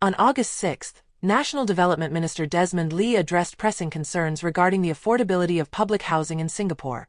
On August 6, National Development Minister Desmond addressed pressing concerns regarding the affordability of public housing in Singapore,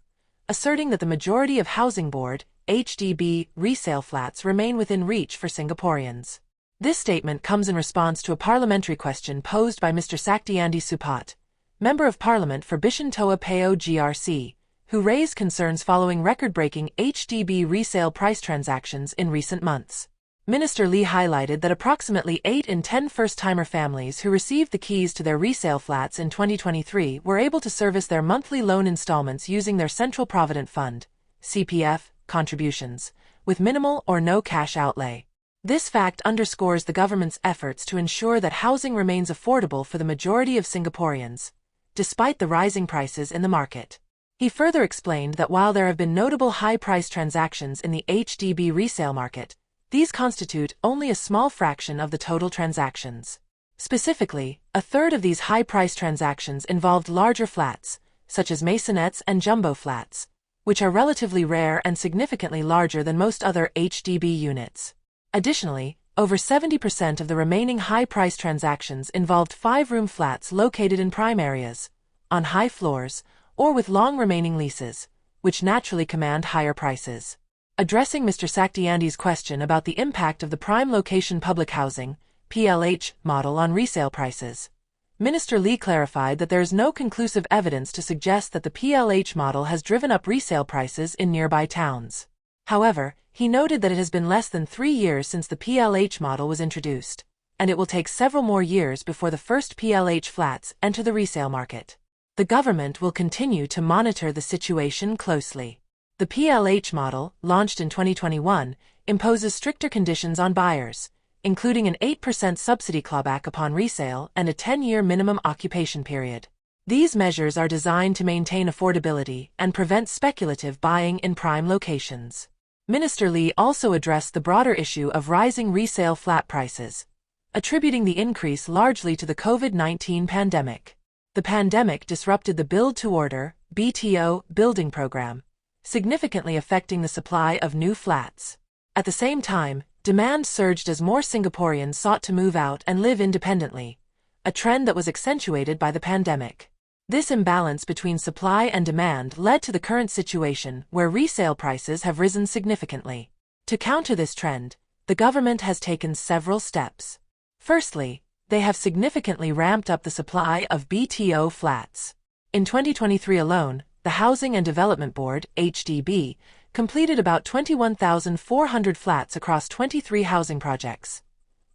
asserting that the majority of Housing Board (HDB) resale flats remain within reach for Singaporeans. This statement comes in response to a parliamentary question posed by Mr. Saktiandi Supat, Member of Parliament for Bishan Toa Payoh GRC, who raised concerns following record-breaking HDB resale price transactions in recent months. Minister Lee highlighted that approximately 8 in 10 first-timer families who received the keys to their resale flats in 2023 were able to service their monthly loan installments using their Central Provident Fund (CPF) contributions, with minimal or no cash outlay. This fact underscores the government's efforts to ensure that housing remains affordable for the majority of Singaporeans, despite the rising prices in the market. He further explained that while there have been notable high-price transactions in the HDB resale market, these constitute only a small fraction of the total transactions. Specifically, a third of these high-price transactions involved larger flats, such as maisonettes and jumbo flats, which are relatively rare and significantly larger than most other HDB units. Additionally, over 70% of the remaining high-price transactions involved 5-room flats located in prime areas, on high floors, or with long remaining leases, which naturally command higher prices. Addressing Mr. Saktiandi's question about the impact of the prime location public housing (PLH) model on resale prices, Minister Lee clarified that there is no conclusive evidence to suggest that the PLH model has driven up resale prices in nearby towns. However, he noted that it has been less than 3 years since the PLH model was introduced, and it will take several more years before the first PLH flats enter the resale market. The government will continue to monitor the situation closely. The PLH model, launched in 2021, imposes stricter conditions on buyers, including an 8% subsidy clawback upon resale and a 10-year minimum occupation period. These measures are designed to maintain affordability and prevent speculative buying in prime locations. Minister Lee also addressed the broader issue of rising resale flat prices, attributing the increase largely to the COVID-19 pandemic. The pandemic disrupted the build-to-order (BTO) building program, significantly affecting the supply of new flats. At the same time, demand surged as more Singaporeans sought to move out and live independently, a trend that was accentuated by the pandemic. This imbalance between supply and demand led to the current situation where resale prices have risen significantly. To counter this trend, the government has taken several steps. Firstly, they have significantly ramped up the supply of BTO flats. In 2023 alone, the Housing and Development Board (HDB) completed about 21,400 flats across 23 housing projects,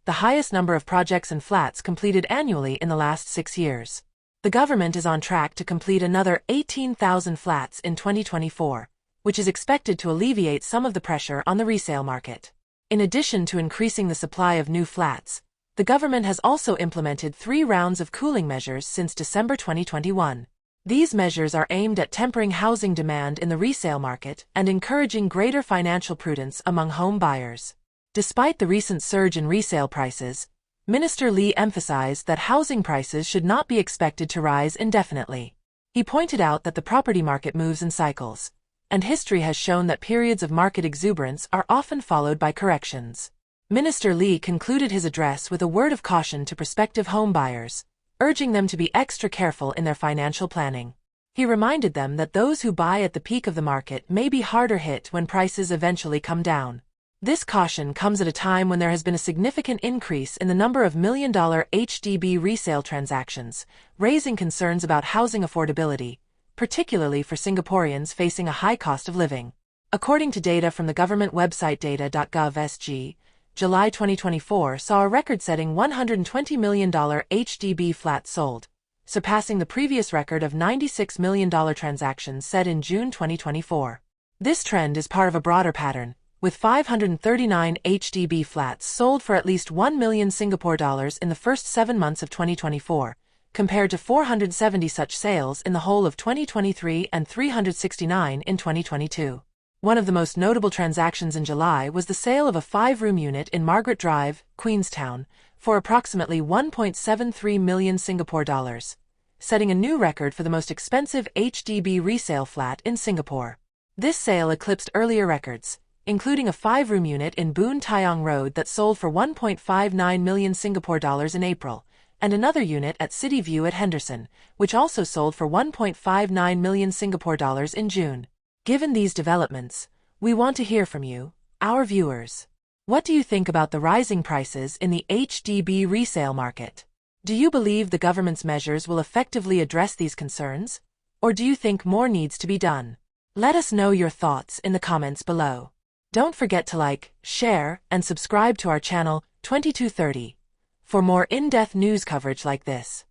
the highest number of projects and flats completed annually in the last 6 years. The government is on track to complete another 18,000 flats in 2024, which is expected to alleviate some of the pressure on the resale market. In addition to increasing the supply of new flats, the government has also implemented 3 rounds of cooling measures since December 2021. These measures are aimed at tempering housing demand in the resale market and encouraging greater financial prudence among home buyers. Despite the recent surge in resale prices, Minister Lee emphasized that housing prices should not be expected to rise indefinitely. He pointed out that the property market moves in cycles, and history has shown that periods of market exuberance are often followed by corrections. Minister Lee concluded his address with a word of caution to prospective home buyers, urging them to be extra careful in their financial planning. He reminded them that those who buy at the peak of the market may be harder hit when prices eventually come down. This caution comes at a time when there has been a significant increase in the number of million-dollar HDB resale transactions, raising concerns about housing affordability, particularly for Singaporeans facing a high cost of living. According to data from the government website data.gov.sg, July 2024 saw a record-setting $120 million HDB flat sold, surpassing the previous record of $96 million transactions set in June 2024. This trend is part of a broader pattern, with 539 HDB flats sold for at least 1 million Singapore dollars in the first 7 months of 2024, compared to 470 such sales in the whole of 2023 and 369 in 2022. One of the most notable transactions in July was the sale of a 5-room unit in Margaret Drive, Queenstown, for approximately 1.73 million Singapore dollars, setting a new record for the most expensive HDB resale flat in Singapore. This sale eclipsed earlier records, including a 5-room unit in Boon Tiong Road that sold for 1.59 million Singapore dollars in April, and another unit at City View at Henderson, which also sold for 1.59 million Singapore dollars in June. Given these developments, we want to hear from you, our viewers. What do you think about the rising prices in the HDB resale market? Do you believe the government's measures will effectively address these concerns? Or do you think more needs to be done? Let us know your thoughts in the comments below. Don't forget to like, share, and subscribe to our channel 2230 for more in-depth news coverage like this.